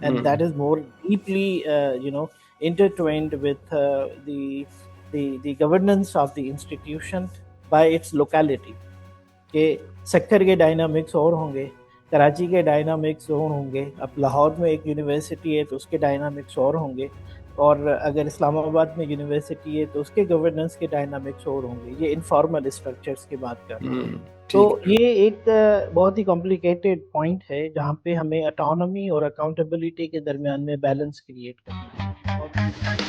and that is more deeply intertwined with the governance of the institution by its locality. کہ سکر کے dynamics اور ہوں گے، کراچی کے ڈائنامکس اور ہوں گے، اب لاہور میں ایک یونیورسٹی ہے تو اس کے ڈائنامکس اور ہوں گے، اور اگر اسلام آباد میں یونیورسٹی ہے تو اس کے گورننس کے ڈائنامکس اور ہوں گے. یہ انفارمل اسٹرکچرس کی بات کر رہے ہیں. تو یہ ایک بہت ہی کمپلیکیٹڈ پوائنٹ ہے جہاں پہ ہمیں اٹانومی اور اکاؤنٹیبلٹی کے درمیان میں بیلنس کریٹ کرنا ہے.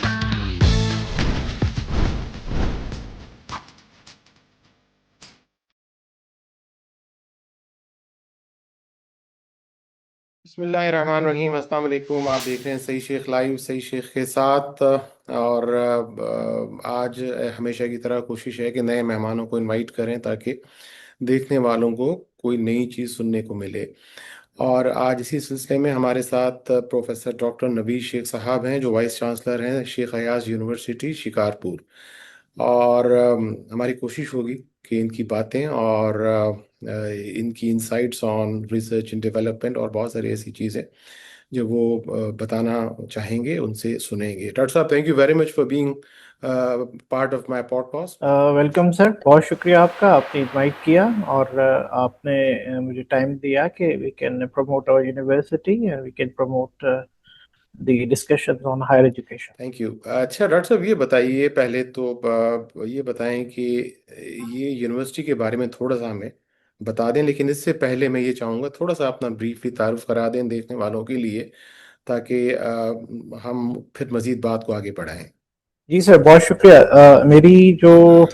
بسم اللہ الرحمن الرحیم. السلام علیکم. آپ دیکھ رہے ہیں صحیح شیخ لائیو صحیح شیخ کے ساتھ، اور آج ہمیشہ کی طرح کوشش ہے کہ نئے مہمانوں کو انوائٹ کریں تاکہ دیکھنے والوں کو کوئی نئی چیز سننے کو ملے. اور آج اسی سلسلے میں ہمارے ساتھ پروفیسر ڈاکٹر نوید شیخ صاحب ہیں جو وائس چانسلر ہیں شیخ ایاز یونیورسٹی شکارپور. اور ہماری کوشش ہوگی کہ ان کی باتیں اور ان کی insights on research and development اور بہت ساری ایسی چیزیں جو وہ بتانا چاہیں گے ان سے سنیں گے. ڈاکٹر صاحب thank you very much for being part of my podcast. Welcome sir, بہت شکریہ آپ کا، آپ نے انوائٹ کیا اور آپ نے مجھے ٹائم دیا کہ we can promote our university and we can promote the discussion on higher education. Thank you. اچھا ڈاکٹر صاحب یہ بتائیے، پہلے تو یہ بتائیں کہ یہ یونیورسٹی کے بارے میں تھوڑا سا ہمیں بتا دیں، لیکن اس سے پہلے میں یہ چاہوں گا تھوڑا سا اپنا بریفلی تعارف کرا دیں دیکھنے والوں کے لیے تاکہ ہم پھر مزید بات کو آگے بڑھائیں. جی سر، بہت شکریہ. میری جو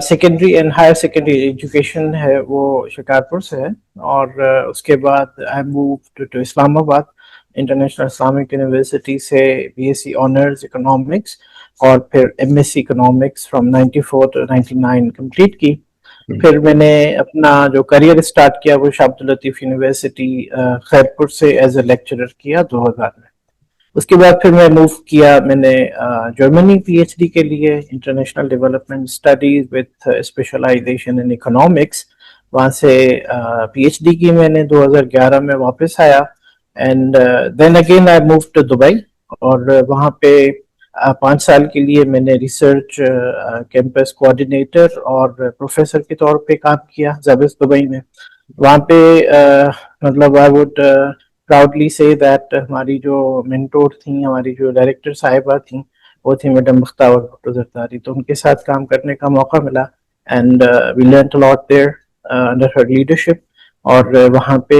secondary and higher secondary education ہے وہ شکارپور سے ہے، اور اس کے بعد آئی moved to Islamabad International Islamic University سے B S C honours economics اور پھر M S C economics from 94 to 99 complete کی. پھر میں نے اپنا جو کریئر اسٹارٹ کیا وہ شاہ عبداللطیف یونیورسٹی خیرپور سے ایز اے لیکچرر کیا 2000 میں. اس کے بعد پھر میں موو کیا، میں نے جرمنی پی ایچ ڈی کے لیے international development studies with specialisation in economics, وہاں سے پی ایچ ڈی کی میں نے 2011 میں واپس آیا. And then again I move to Dubai, اور وہاں پہ 5 سال کے لیے میں نے ریسرچ کیمپس کوآرڈینیٹر اور پروفیسر کے طور پہ کام کیا زابس دبئی میں. وہاں پہ مطلب آئی ووڈ پراؤڈلی سے دیٹ ہماری جو مینٹور تھیں، ہماری جو ڈائریکٹر صاحبہ تھیں وہ تھیں میڈم مختار بھٹو زرداری، تو ان کے ساتھ کام کرنے کا موقع ملا. And we learned a lot there under her leadership. اور وہاں پہ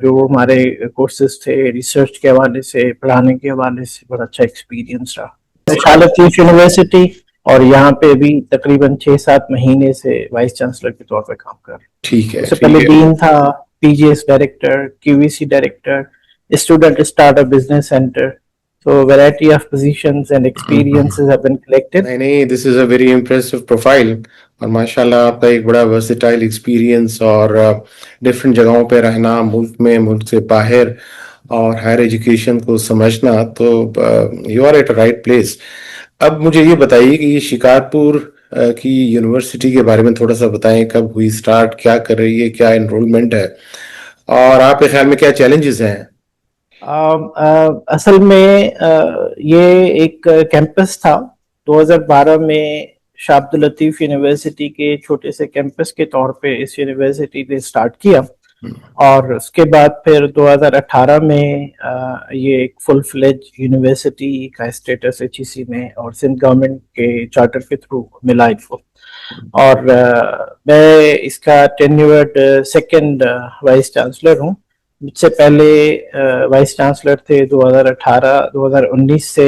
جو ہمارے کورسز تھے ریسرچ کے حوالے سے، پڑھانے کے حوالے سے بڑا اچھا ایکسپیرینس رہا. شاہ لطیف یونیورسٹی اور یہاں پہ بھی تقریباً 6-7 مہینے سے وائس چانسلر کے طور پہ کام کر رہا ہوں. ٹھیک ہے. اس سے پہلے ڈین تھا، P G S director, Q V C director, student start up business centre. So variety of positions and experiences have been collected. نہیں دس از اے ویری امپریسو پروفائل، اور ماشاء اللہ آپ کا ایک بڑا ورسٹائل ایکسپیرینس اور ڈفرینٹ جگہوں پہ رہنا، ملک میں ملک سے باہر، اور ہائر ایجوکیشن کو سمجھنا، تو you are at a right place. اب مجھے یہ بتائیے کہ یہ شکارپور کی یونیورسٹی کے بارے میں تھوڑا سا بتائیں، کب ہوئی اسٹارٹ، کیا کر رہی ہے، کیا انرولمنٹ ہے، اور آپ کے خیال میں کیا چیلنجز ہیں؟ اصل میں یہ ایک کیمپس تھا. 2012 میں شاہ عبداللطیف یونیورسٹی کے چھوٹے سے کیمپس کے طور پہ اس یونیورسٹی نے اسٹارٹ کیا، اور اس کے بعد پھر 2018 میں یہ ایک فل فلیج یونیورسٹی کا اسٹیٹس ایچ ای سی میں اور سندھ گورنمنٹ کے چارٹر کے تھرو ملا ان کو. اور میں اس کا ٹینیورڈ سیکنڈ وائس چانسلر ہوں. مجھ سے پہلے وائس چانسلر تھے 2019 سے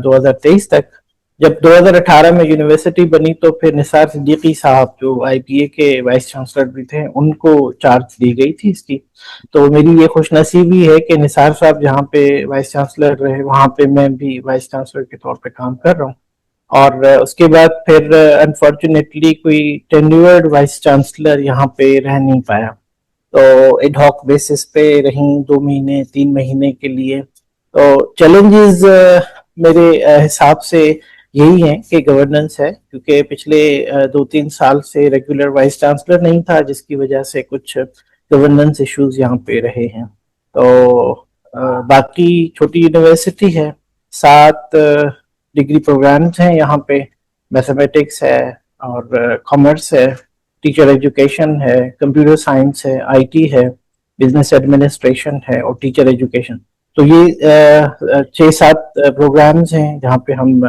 2023 تک. جب 2018 میں یونیورسٹی بنی تو پھر نثار صدیقی صاحب جو آئی پی اے کے وائس چانسلر بھی تھے ان کو چارج دی گئی تھی اس کی. تو میری یہ خوش نصیبی ہے کہ نثار صاحب جہاں پہ وائس چانسلر رہے وہاں پہ میں بھی وائس چانسلر کے طور پہ کام کر رہا ہوں. اور اس کے بعد پھر انفارچونیٹلی کوئی ٹینیورڈ وائس چانسلر یہاں پہ رہ نہیں پایا، تو ایڈ ہاک بیسس پہ رہیں 2 مہینے 3 مہینے کے لیے. تو چیلنجز میرے حساب سے یہی ہے کہ گورننس ہے، کیونکہ پچھلے 2-3 سال سے ریگولر وائس چانسلر نہیں تھا، جس کی وجہ سے کچھ گورننس ایشوز یہاں پہ رہے ہیں. تو باقی چھوٹی یونیورسٹی ہے، 7 ڈگری پروگرامز ہیں یہاں پہ، میتھمیٹکس ہے اور کامرس ہے، ٹیچر ایجوکیشن ہے، کمپیوٹر سائنس ہے، آئی ٹی ہے، بزنس ایڈمنسٹریشن ہے اور ٹیچر ایجوکیشن. تو یہ 6-7 پروگرامز ہیں جہاں پہ ہم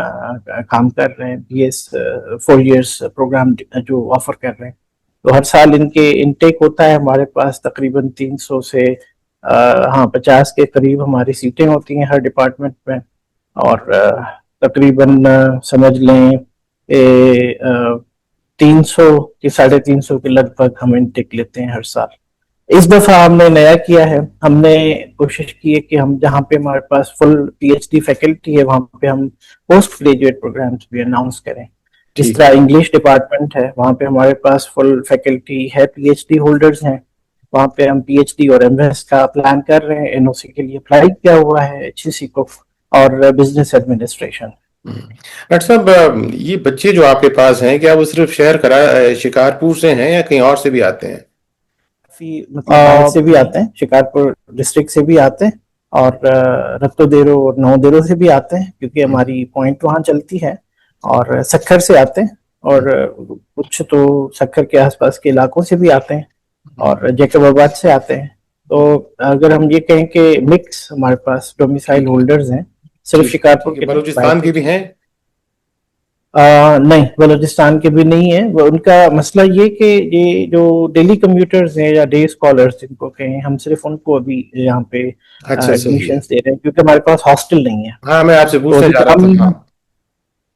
کام کر رہے ہیں. بی ایس 4 ایئرس پروگرام جو آفر کر رہے ہیں. تو ہر سال ان کے انٹیک ہوتا ہے ہمارے پاس، تقریباً 300 سے 50 کے قریب ہماری سیٹیں ہوتی ہیں ہر ڈپارٹمنٹ میں. اور تقریباً سمجھ لیں 300 کہ 350 کے لگ بھگ ہم انٹیک لیتے ہیں ہر سال. اس دفعہ ہم نے نیا کیا ہے، ہم نے کوشش کی ہے کہ ہم جہاں پہ ہمارے پاس فل پی ایچ ڈی فیکلٹی ہے وہاں پہ ہم پوسٹ گریجویٹ پروگرامز بھی اناؤنس کریں. جس طرح انگلش ڈپارٹمنٹ ہے وہاں پہ ہمارے پاس فل فیکلٹی ہے، پی ایچ ڈی ہولڈرز ہیں. وہاں پہ ہم پی ایچ ڈی اور ایم ایس کا پلان کر رہے ہیں. این او سی کے لیے اپلائی کیا ہوا ہے، ایچ سی کو، اور بزنس ایڈمنسٹریشن. ڈاکٹر صاحب، یہ بچے جو آپ کے پاس ہیں، کیا وہ صرف شہر شکارپور سے ہیں یا کہیں اور سے بھی آتے ہیں؟ مطلب باہر سے بھی آتے ہیں، شکارپور ڈسٹرکٹ سے بھی آتے ہیں، اور رتو دیرو اور نو دیرو سے بھی آتے ہیں، کیونکہ ہماری پوائنٹ وہاں چلتی ہے. اور سکھر سے آتے ہیں، اور کچھ تو سکھر کے آس پاس کے علاقوں سے بھی آتے ہیں، اور جیکب آباد سے آتے ہیں. تو اگر ہم یہ کہیں کہ مکس ہمارے پاس ڈومیسائل ہولڈرز ہیں، صرف شکارپور کے بلوچستان کے بھی ہیں؟ نہیں، بلوچستان کے بھی نہیں ہیں. ان کا مسئلہ یہ کہ یہ جو ڈیلی کمیوٹرز ہیں یا ڈے اسکالرز جن کو کہیں، ہم صرف ان کو ابھی یہاں پہ ایڈمیشنز دے رہے ہیں، کیونکہ ہمارے پاس ہاسٹل نہیں ہے. ہاں، میں آپ سے پوچھنے جا رہا تھا. ہاں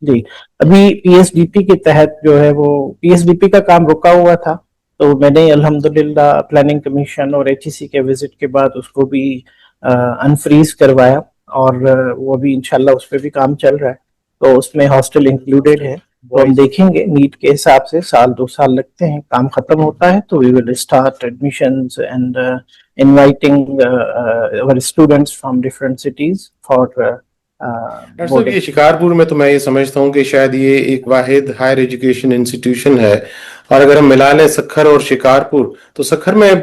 جی، ابھی پی ایس ڈی پی کے تحت جو ہے وہ پی ایس ڈی پی کا کام رکا ہوا تھا، تو میں نے الحمدللہ پلاننگ کمیشن اور ایچ ای سی کے وزٹ کے بعد اس کو بھی انفریز کروایا، اور وہ بھی انشاءاللہ اس پہ بھی کام چل رہا ہے. تو اس میں ہاسٹل انکلوڈیڈ ہے. تو ہم دیکھیں گے نیٹ کے حساب سے 1-2 سال لگتے ہیں، کام ختم ہوتا ہے تو we will start admissions and inviting our students from different cities for doctor صاحب، یہ شکارپور میں تو میں یہ سمجھتا ہوں کہ شاید یہ ایک واحد ہائر ایجوکیشن انسٹیٹیوشن ہے، اور اگر ہم ملا لیں سکھر اور شکارپور، تو سکھر میں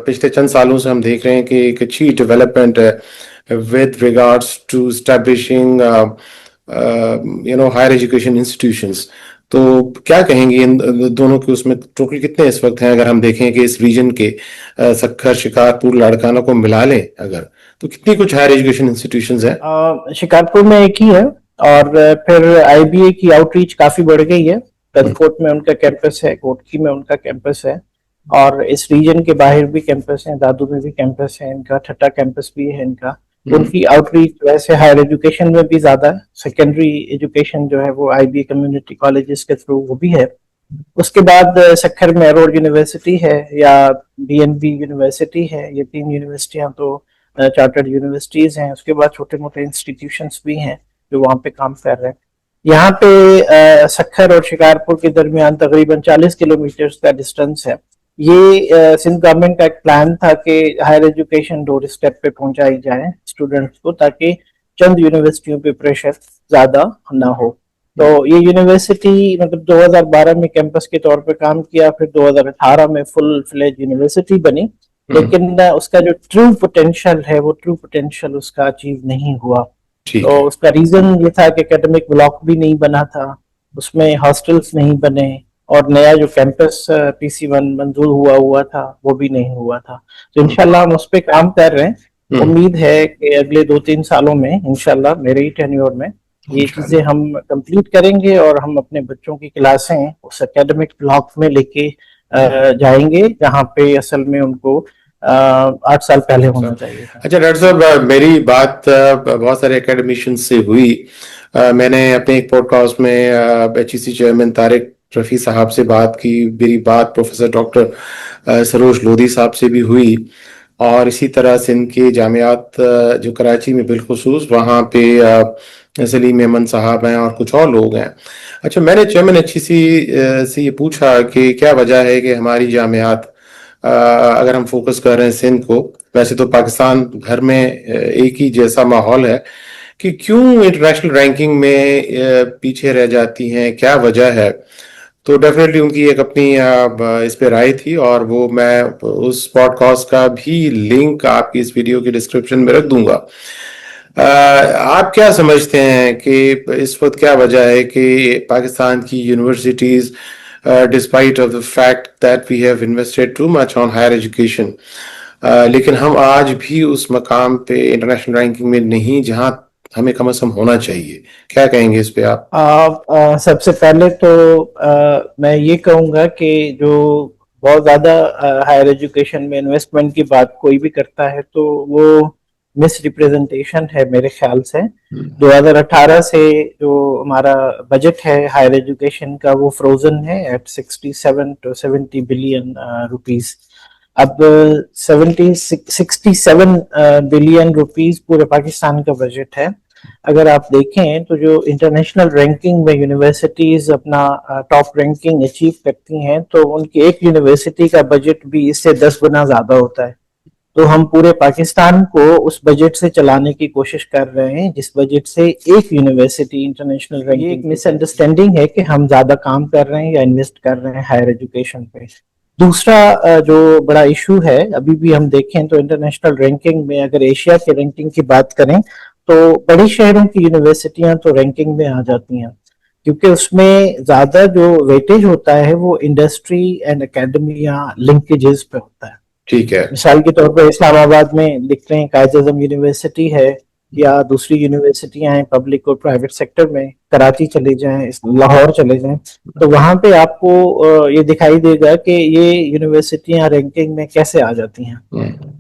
پچھلے چند سالوں سے ہم دیکھ رہے ہیں کہ ایک اچھی ڈیولپمنٹ ہے with regards to establishing higher education institutions. تو کیا کہیں گے ان دونوں کے اس میں ٹوٹل کتنے اس وقت ہیں؟ اگر ہم دیکھیں کہ اس ریجن کے سکھر، شکارپور، لاڑکانہ کو ملا لیں اگر، تو کتنی کچھ ہائر ایجوکیشن انسٹیٹیوشنز ہیں؟ شکارپور میں ایک ہی ہے، اور پھر آئی بی اے کی آؤٹ ریچ کافی بڑھ گئی ہے. کدکوٹ میں ان کا کیمپس ہے، کوٹکی میں ان کا کیمپس ہے، اور اس ریجن کے باہر بھی کیمپس ہیں. دادو میں بھی کیمپس ہے ان کا، ٹھٹا کیمپس بھی ہے ان کا. ان کی آؤٹ ریچ ویسے ہائر ایجوکیشن میں بھی زیادہ ہے. سیکنڈری ایجوکیشن جو ہے وہ آئی بی اے کمیونٹی کالجز کے تھرو وہ بھی ہے. اس کے بعد سکھر میں روڈ یونیورسٹی ہے، یا بی این بی یونیورسٹی ہے. یہ 3 یونیورسٹیاں تو چارٹرڈ یونیورسٹیز ہیں. اس کے بعد چھوٹے موٹے انسٹیٹیوشنز بھی ہیں جو وہاں پہ کام کر رہے ہیں. یہاں پہ سکھر اور شکارپور کے درمیان تقریباً 40 کلومیٹر کا ڈسٹنس ہے. یہ سندھ گورنمنٹ کا ایک پلان تھا کہ ہائر ایجوکیشن ڈور اسٹیپ پہ پہنچائی جائے اسٹوڈنٹس کو، تاکہ چند یونیورسٹیوں پہ پریشر زیادہ نہ ہو. تو یہ یونیورسٹی مطلب 2012 میں کیمپس کے طور پہ کام کیا، پھر 2018 میں فل فلیج یونیورسٹی بنی. لیکن اس کا جو ٹرو پوٹینشیل ہے وہ ٹرو پوٹینشیل اس کا اچیو نہیں ہوا. تو اس کا ریزن یہ تھا کہ اکیڈمک بلاک بھی نہیں بنا تھا، اس میں ہاسٹلز نہیں بنے، اور نیا جو کیمپس پی سی 1 منظور ہوا تھا وہ بھی نہیں ہوا تھا. تو انشاءاللہ ہم اس پہ کام کر رہے ہیں. امید ہے کہ اگلے 2-3 سالوں میں انشاءاللہ میرے ہی ٹینیور میں یہ چیزیں ہم کمپلیٹ کریں گے، اور ہم اپنے بچوں کی کلاسیں اس اکیڈمک بلاک میں لے کے جائیں گے جہاں پہ اصل میں ان کو 8 سال پہلے ہونا چاہیے. اچھا ڈاکٹر صاحب، میری بات بہت سارے اکیڈمیشین سے ہوئی. میں نے اپنے ایک پوڈ کاسٹ میں H E C chairman Tariq Rafi sahab سے بات کی. میری بات پروفیسر ڈاکٹر سروج لودھی صاحب سے بھی ہوئی، اور اسی طرح سندھ کے جامعات جو کراچی میں بالخصوص، وہاں پہ سلیم احمد صاحب ہیں اور کچھ اور لوگ ہیں. اچھا، میں نے چیئرمین ایچ ای سی سے یہ پوچھا کہ کیا وجہ ہے کہ ہماری جامعات، اگر ہم فوکس کر رہے ہیں سندھ کو، ویسے تو پاکستان بھر میں ایک ہی جیسا ماحول ہے کہ کیوں انٹرنیشنل رینکنگ میں پیچھے رہ جاتی ہیں, کیا وجہ ہے. تو ڈیفینیٹلی ان کی ایک اپنی اس پہ رائے تھی, اور وہ میں اس پوڈ کاسٹ کا بھی لنک آپ کی اس ویڈیو کے ڈسکرپشن میں رکھ دوں گا. آپ کیا سمجھتے ہیں کہ اس وقت کیا وجہ ہے کہ پاکستان کی universities despite of the fact that we have invested too much on higher education, لیکن ہم آج بھی اس مقام پہ انٹرنیشنل رینکنگ میں نہیں جہاں ہمیں کم از کم ہونا چاہیے. کیا کہیں گے اس پہ آپ؟ سب سے پہلے تو میں یہ کہوں گا کہ جو بہت زیادہ ہائر ایجوکیشن میں انویسٹمنٹ کی بات کوئی بھی کرتا ہے تو وہ مس ریپریزنٹیشن ہے میرے خیال سے. 2018 سے جو ہمارا بجٹ ہے ہائر ایجوکیشن کا وہ فروزن ہے ایٹ 67 to 70 بلین روپیز. اب 67 بلین روپیز پورے پاکستان کا بجٹ ہے. اگر آپ دیکھیں تو جو انٹرنیشنل رینکنگ میں یونیورسٹیز اپنا ٹاپ رینکنگ اچیو کرتی ہیں تو ان کی ایک یونیورسٹی کا بجٹ بھی اس سے 10 گنا زیادہ ہوتا ہے. تو ہم پورے پاکستان کو اس بجٹ سے چلانے کی کوشش کر رہے ہیں جس بجٹ سے ایک یونیورسٹی انٹرنیشنل رینکنگ. ایک مس انڈرسٹینڈنگ ہے کہ ہم زیادہ کام کر رہے ہیں یا انویسٹ کر رہے ہیں ہائر ایجوکیشن پہ. دوسرا جو بڑا ایشو ہے ابھی بھی ہم دیکھیں تو انٹرنیشنل رینکنگ میں اگر ایشیا کے رینکنگ کی بات کریں تو بڑے شہروں کی یونیورسٹیاں تو رینکنگ میں آ جاتی ہیں کیونکہ اس میں زیادہ جو ویٹیج ہوتا ہے وہ انڈسٹری اینڈ اکیڈمیا لنکیجز پہ ہوتا ہے. ٹھیک ہے. مثال کے طور پر اسلام آباد میں لکھ رہے ہیں قائد اعظم یونیورسٹی ہے یا دوسری یونیورسٹیاں ہیں پبلک اور پرائیویٹ سیکٹر میں, کراچی چلے جائیں, لاہور چلے جائیں, تو وہاں پہ آپ کو یہ دکھائی دے گا کہ یہ یونیورسٹیاں رینکنگ میں کیسے آ جاتی ہیں.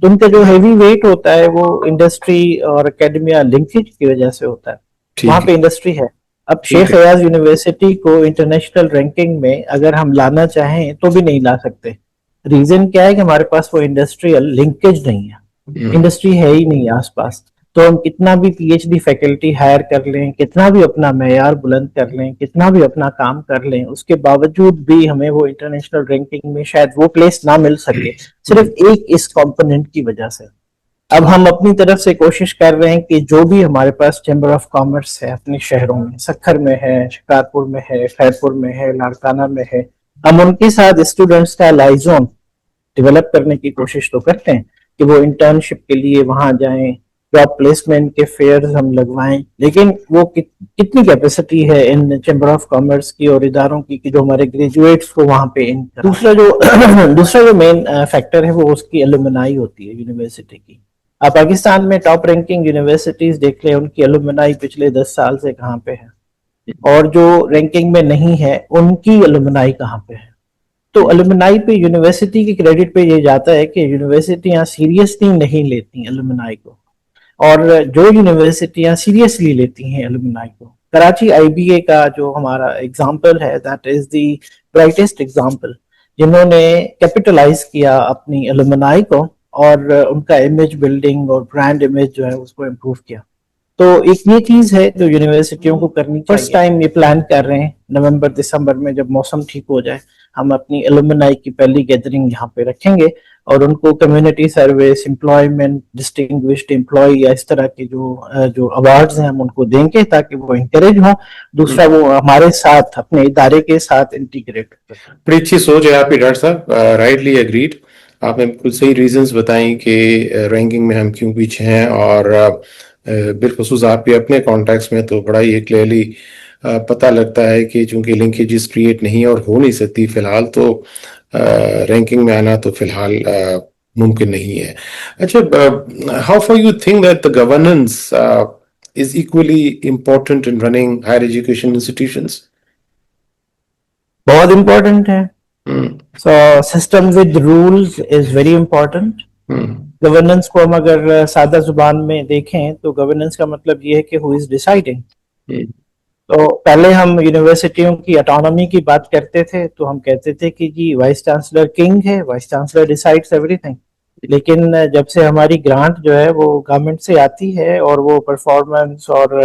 تو ان کا جو ہیوی ویٹ ہوتا ہے وہ انڈسٹری اور اکیڈمیا لنکیج کی وجہ سے ہوتا ہے. وہاں پہ انڈسٹری ہے. اب شیخ ایاز یونیورسٹی کو انٹرنیشنل رینکنگ میں اگر ہم لانا چاہیں تو بھی نہیں لا سکتے. ریزن کیا ہے کہ ہمارے پاس وہ انڈسٹریل لنکیج نہیں ہے, انڈسٹری ہے ہی نہیں آس پاس. تو ہم کتنا بھی P H D faculty hire کر لیں, کتنا بھی اپنا معیار بلند کر لیں, کتنا بھی اپنا کام کر لیں, اس کے باوجود بھی ہمیں وہ انٹرنیشنل رینکنگ میں شاید وہ پلیس نہ مل سکے صرف ایک اس کمپوننٹ کی وجہ سے. اب ہم اپنی طرف سے کوشش کر رہے ہیں کہ جو بھی ہمارے پاس چیمبر آف کامرس ہے اپنے شہروں میں, سکھر میں ہے, شکارپور میں ہے, خیرپور میں ہے, لاڑکانہ میں ہے, ہم ان کے ساتھ اسٹوڈنٹس کا لائزون ڈیولپ کرنے کی کوشش تو کرتے ہیں کہ وہ انٹرنشپ کے لیے وہاں جائیں, جاب پلیسمنٹ کے فیئرز ہم لگوائیں, لیکن وہ کتنی کیپیسٹی ہے ان چیمبر آف کامرس کی اور اداروں کی کہ جو ہمارے گریجویٹس کو وہاں پہ ان. دوسرا جو مین فیکٹر ہے وہ اس کی الومنائی ہوتی ہے یونیورسٹی کی. آپ پاکستان میں ٹاپ رینکنگ یونیورسٹیز دیکھ لیں, ان کی الومنائی پچھلے 10 سال سے کہاں پہ ہے, اور جو رینکنگ میں نہیں ہے ان کی الومنائی کہاں پہ ہے. تو الومنائی پہ یونیورسٹی کی کریڈٹ پہ یہ جاتا ہے کہ یونیورسٹیاں سیریسلی نہیں لیتی الومنائی کو, اور جو یونیورسٹیاں سیریسلی لیتی ہیں الومنائی کو, کراچی آئی بی اے کا جو ہمارا ایگزامپل ہے that is the brightest example, جنہوں نے کیپٹلائز کیا اپنی الومنائی کو اور ان کا امیج بلڈنگ اور برانڈ امیج جو ہے اس کو امپروو کیا. تو ایک یہ چیز ہے جو یونیورسٹیوں کو کرنی چاہیے. فرسٹ ٹائم یہ پلان کر رہے ہیں نومبر دسمبر میں جب موسم ٹھیک ہو جائے ہم اپنی الومنائی کی پہلی گیدرنگ یہاں پہ رکھیں گے اور ان کو community service, employment, distinguished employee یا اس طرح کے جو ایوارڈز ہیں ہم ان کو دیں گے تاکہ وہ انکریج ہوں. دوسرا وہ ہمارے ساتھ اپنے ادارے کے ساتھ انٹیگریٹ. بڑی اچھی سوچ ہے آپ کی ڈاکٹر صاحب, رائٹلی اگریڈ. آپ نے بالکل صحیح ریزنز بتائیں کہ رینکنگ میں ہم کیوں پیچھے ہیں, اور بالخصوص آپ کے اپنے کانٹیکس میں تو بڑا ہی کلیئرلی پتہ لگتا ہے کہ چونکہ لنکیجز کریٹ نہیں اور ہو نہیں سکتی فی الحال, تو رینکنگ میں آنا تو فی الحال ممکن نہیں ہے. اچھا, how far you think that the governance is equally important in running higher education institutions? بہت امپورٹنٹ ہے. So system with rules is very important. Governance کو ہم اگر سادہ زبان میں دیکھیں تو گورننس کا مطلب یہ ہے کہ ہو از ڈیسائیڈنگ. تو پہلے ہم یونیورسٹیوں کی اٹانومی کی بات کرتے تھے تو ہم کہتے تھے کہ جی وائس چانسلر کنگ ہے, وائس چانسلر ڈیسائیڈز ایوری تھنگ. لیکن جب سے ہماری گرانٹ جو ہے وہ گورنمنٹ سے آتی ہے اور وہ پرفارمنس اور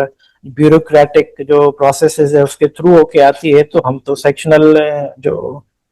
بیوروکریٹک جو پروسیسز ہے اس کے تھرو ہو کے آتی ہے, تو ہم تو سیکشنل جو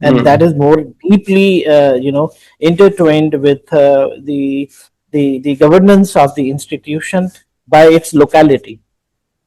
and that is more deeply intertwined with the governance of the institution by its locality।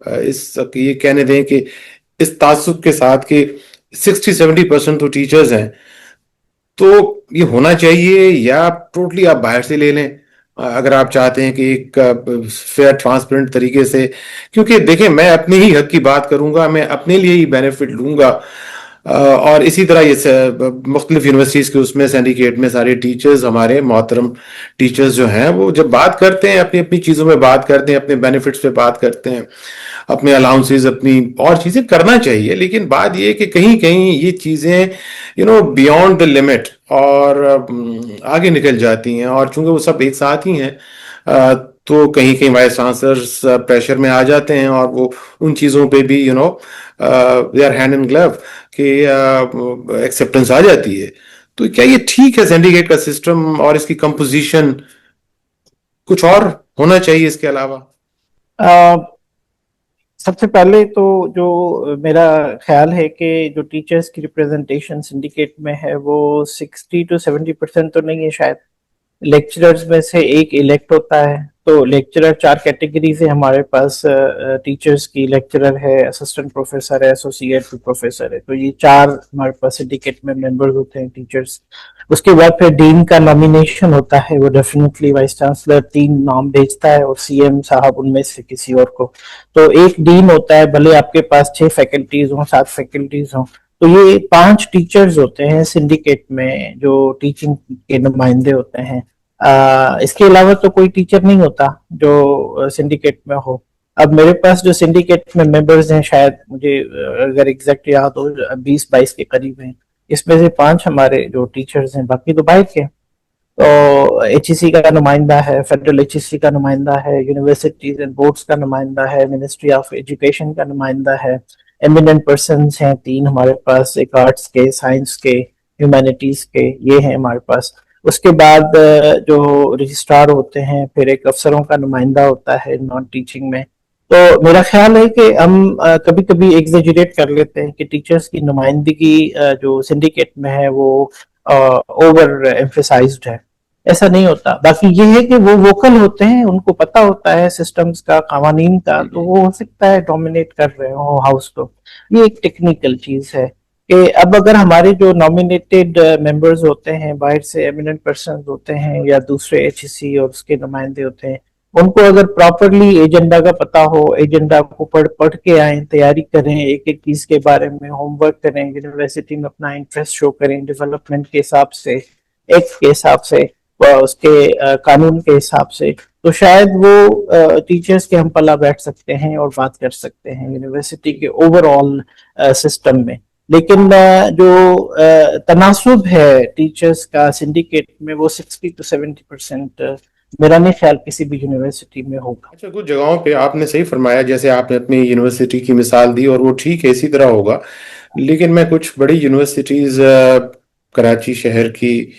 اس یہ کہنے دیں کہ اس تعصب کے ساتھ کہ 60-70% تو ٹیچرز ہیں، تو یہ ہونا چاہیے یا ٹوٹلی آپ باہر سے لے لیں اگر آپ چاہتے ہیں کہ ایک فیئر ٹرانسپیرنٹ طریقے سے؟ کیونکہ دیکھیں، میں اپنے ہی حق کی بات کروں گا، میں اپنے لیے ہی بینیفٹ لوں گا، اور اسی طرح یہ مختلف یونیورسٹیز کے اس میں سینڈیکیٹ میں سارے ٹیچرز، ہمارے محترم ٹیچرز جو ہیں، وہ جب بات کرتے ہیں اپنی اپنی چیزوں میں بات کرتے ہیں، اپنے بینیفٹس پہ بات کرتے ہیں، اپنے الاؤنسز، اپنی اور چیزیں کرنا چاہیے، لیکن بات یہ ہے کہ کہیں کہیں یہ چیزیں بیونڈ دا لمٹ اور آگے نکل جاتی ہیں، اور چونکہ وہ سب ایک ساتھ ہی ہیں تو کہیں کہیں وائس چانسلرس پریشر میں آ جاتے ہیں، اور وہ ان چیزوں پہ بھی دے آر ہینڈ ان گلو کہ ایکسیپٹنس آ جاتی ہے. تو کیا یہ ٹھیک ہے سینڈیکیٹ کا سسٹم، اور اس کی کمپوزیشن کچھ اور ہونا چاہیے اس کے علاوہ؟ سب سے پہلے تو جو میرا خیال ہے کہ جو ٹیچرز کی ریپریزنٹیشن سنڈیکیٹ میں ہے وہ 60-70% تو نہیں ہے شاید. لیکچررز میں سے ایک الیکٹ ہوتا ہے، تو لیکچرر 4 کیٹیگریز ہیں ہمارے پاس ٹیچرز کی. لیکچرر ہے، اسسٹنٹ پروفیسر ہے، ایسوسیٹ پروفیسر ہے، تو یہ 4 ہمارے پاس سنڈیکیٹ میں ممبرز ہوتے ہیں ٹیچرز. اس کے بعد پھر ڈین کا نامینیشن ہوتا ہے، وہ ڈیفینیٹلی وائس چانسلر 3 نام بھیجتا ہے اور سی ایم صاحب ان میں سے کسی اور کو. تو ایک ڈین ہوتا ہے، بھلے آپ کے پاس 6 فیکلٹیز ہوں، 7 فیکلٹیز ہوں. تو یہ 5 ٹیچرز ہوتے ہیں سنڈیکیٹ میں جو ٹیچنگ کے نمائندے ہوتے ہیں. اس کے علاوہ تو کوئی ٹیچر نہیں ہوتا جو سنڈیکیٹ میں ہو. اب میرے پاس جو سنڈیکیٹ میں ممبرز ہیں، شاید مجھے اگر ایگزیکٹ یاد ہو 20-22 کے قریب ہیں. اس میں سے 5 ہمارے جو ٹیچرز ہیں، باقی تو باہر کے. تو ایچ ای سی کا نمائندہ ہے، فیڈرل ایچ ای سی کا نمائندہ ہے، یونیورسٹیز اینڈ بورڈز کا نمائندہ ہے، منسٹری آف ایجوکیشن کا نمائندہ ہے. ایمیننٹ پرسنز ہیں 3 ہمارے پاس، ایک آرٹس کے، سائنس کے، ہیومینٹیز کے، یہ ہیں ہمارے پاس. اس کے بعد جو رجسٹرار ہوتے ہیں، پھر ایک افسروں کا نمائندہ ہوتا ہے نان ٹیچنگ میں. تو میرا خیال ہے کہ ہم کبھی کبھی ایگزیجریٹ کر لیتے ہیں کہ ٹیچرز کی نمائندگی جو سنڈیکیٹ میں ہے وہ اوور ایمفیسائزڈ ہے. ایسا نہیں ہوتا. باقی یہ ہے کہ وہ ووکل ہوتے ہیں، ان کو پتا ہوتا ہے سسٹمز کا، قوانین کا، تو وہ ہو سکتا ہے ڈومینیٹ کر رہے ہوں ہاؤس کو. یہ ایک ٹیکنیکل چیز ہے کہ اب اگر ہمارے جو نامینیٹڈ ممبرز ہوتے ہیں باہر سے، ایمیننٹ پرسنز ہوتے ہیں یا دوسرے ایچ ای سی اور اس کے نمائندے ہوتے ہیں، ان کو اگر پراپرلی ایجنڈا کا پتا ہو، ایجنڈا کو پڑھ کے آئیں، تیاری کریں، ایک ایک چیز کے بارے میں ہوم ورک کریں، یونیورسٹی میں اپنا انٹرسٹ شو کریں ڈیولپمنٹ کے حساب سے، ایکٹ کے حساب سے، اس کے قانون کے حساب سے، تو شاید وہ ٹیچرز کے ہم پلہ بیٹھ سکتے ہیں اور بات کر سکتے ہیں یونیورسٹی کے اوور آل سسٹم میں. لیکن جو تناسب ہے ٹیچرز کا سنڈیکیٹ میں وہ 60-70% میرا نہیں خیال کسی بھی یونیورسٹی میں ہوگا. اچھا، کچھ جگہوں پہ آپ نے صحیح فرمایا، جیسے آپ نے اپنی یونیورسٹی کی مثال دی، اور وہ ٹھیک ہے، اسی طرح ہوگا. لیکن میں کچھ بڑی یونیورسٹیز کراچی شہر کی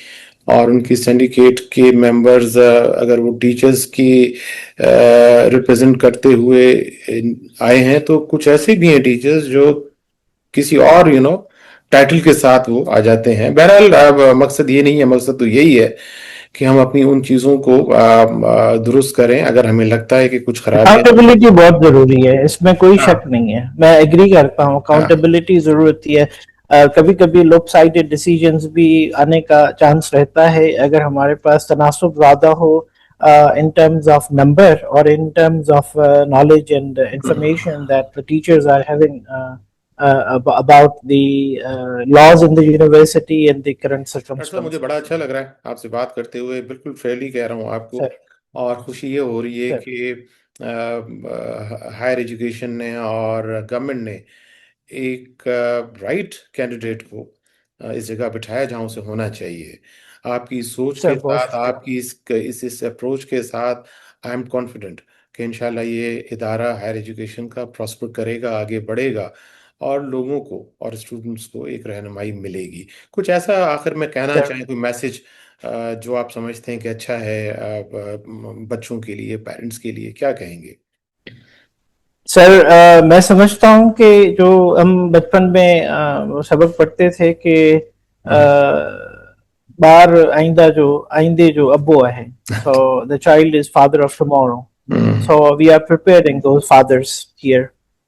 اور ان کی سینڈیکیٹ کے ممبرز اگر وہ ٹیچرز کی ریپرزینٹ کرتے ہوئے آئے ہیں، تو کچھ ایسے بھی ہیں ٹیچرز جو کسی اور ٹائٹل کے ساتھ وہ آ جاتے ہیں. بہرحال مقصد یہ نہیں ہے، مقصد تو یہی ہے کہ ہم اپنی ان چیزوں کو درست کریں. اگر ہمیں لگتا ہے کہ کچھ خرابیاں، اکاؤنٹیبلٹی بہت ضروری ہے، اس میں کوئی ہاں شک نہیں ہے، میں ایگری کرتا ہوں. ہاں اکاؤنٹیبلٹی ضرورت ہے. کبھی کبھی لوپ سائڈڈ ڈیسیجنز بھی آنے کا چانس رہتا ہے اگر ہمارے پاس تناسب زیادہ ہو in terms of number or in terms of knowledge and information that the teachers are having about the laws in the university and the current doctor صاحب، مجھے بڑا circumstances. اچھا لگ رہا ہے آپ سے بات کرتے ہوئے، بالکل فیئرلی کہہ رہا ہوں آپ کو. Sir, اور خوشی یہ ہو رہی ہے sir. کہ ہائر ایجوکیشن نے اور گورنمنٹ نے ایک رائٹ کینڈیڈیٹ کو اس جگہ بٹھایا جہاں اسے ہونا چاہیے. آپ کی سوچ سر کے بہت ساتھ، شکریہ. آپ کی اس اپروچ کے ساتھ، آئی ایم کانفیڈنٹ کہ انشاءاللہ یہ ادارہ ہائر ایجوکیشن کا پراسپر کرے گا، آگے بڑھے گا، اور لوگوں کو اور اسٹوڈنٹس کو ایک رہنمائی ملے گی. کچھ ایسا آخر میں کہنا سر چاہیں، کوئی میسج جو آپ سمجھتے ہیں کہ اچھا ہے بچوں کے لیے، پیرنٹس کے لیے، کیا کہیں گے؟ سر میں سمجھتا ہوں کہ جو ہم بچپن میں سبق پڑھتے تھے کہ بار آئندہ جو آئندے جو ابو ہے، so the child is father of tomorrow. So we are preparing those fathers here.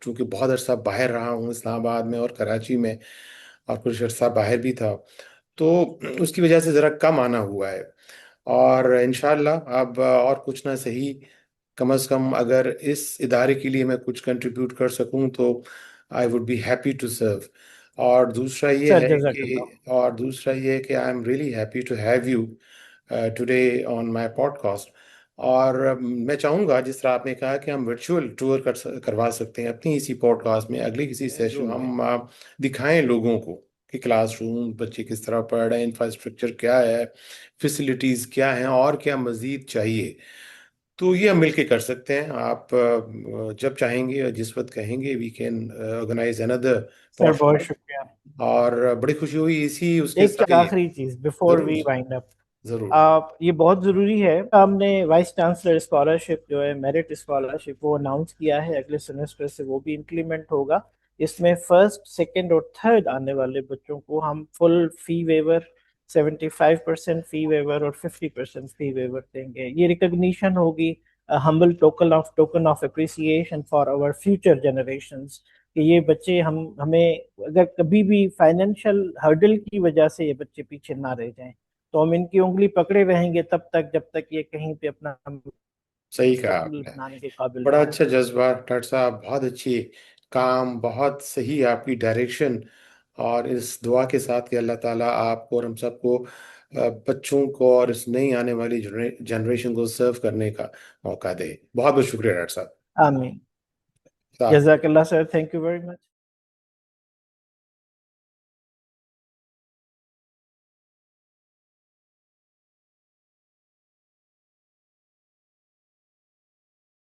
چونکہ بہت عرصہ باہر رہا ہوں اسلام آباد میں اور کراچی میں، اور کچھ عرصہ باہر بھی تھا، تو اس کی وجہ سے ذرا کم آنا ہوا ہے۔ اور انشاءاللہ اب اور کچھ نہ صحیح، کم از کم اگر اس ادارے کے لیے میں کچھ کنٹریبیوٹ کر سکوں تو I would be happy to serve. اور دوسرا یہ سر ہے جزاک کہ اللہ. I am really happy to have you today on my podcast. اور میں چاہوں گا جس طرح آپ نے کہا کہ ہم ورچوئل ٹور کروا سکتے ہیں اپنی اسی پوڈ کاسٹ میں، اگلی کسی سیشن ہم دکھائیں لوگوں کو کہ کلاس روم بچے کس طرح پڑھ رہے ہیں، انفراسٹرکچر کیا ہے، فیسلٹیز کیا ہیں، اور کیا مزید چاہیے۔ تو یہ ہم مل کے کر سکتے ہیں۔ آپ جب چاہیں گے، جس وقت کہیں گے، وی کین آرگنائز اندر سر پوڈ بہت کاسٹ۔ شکریہ. اور بڑی خوشی ہوئی اسی اس کے ایک ساتھ آخری چیز بفور ضرور وی وائنڈ اپ، ضرور۔ یہ بہت ضروری ہے. ہم نے وائس چانسلر اسکالرشپ جو ہے میرٹ اسکالرشپ وہ اناؤنس کیا ہے، اگلے سیمسٹر سے وہ بھی امپلیمنٹ ہوگا. اس میں فرسٹ سیکنڈ اور تھرڈ آنے والے بچوں کو ہم فل فی ویور 75% فی ویور اور 50% فی ویور دیں گے. یہ ریکگنیشن ہوگی، humble token of appreciation for our future generations, کہ یہ بچے ہمیں اگر کبھی بھی فائنینشیل ہرڈل کی وجہ سے یہ بچے پیچھے نہ رہ جائیں، تو ہم ان کی انگلی پکڑے رہیں گے تب تک جب تک یہ کہیں پہ اپنا صحیح کہا آپ مستقبل نے، بنانے کے قابل نہ بڑا ہوں. اچھا جذبہ ڈاکٹر صاحب، بہت اچھی کام، بہت صحیح آپ کی ڈائریکشن، اور اس دعا کے ساتھ کہ اللہ تعالیٰ آپ کو اور ہم سب کو بچوں کو اور اس نئی آنے والی جنریشن کو سرو کرنے کا موقع دے۔ بہت بہت شکریہ ڈاکٹر آمین. صاحب۔ جزاک اللہ سر، تھینک یو ویری مچ.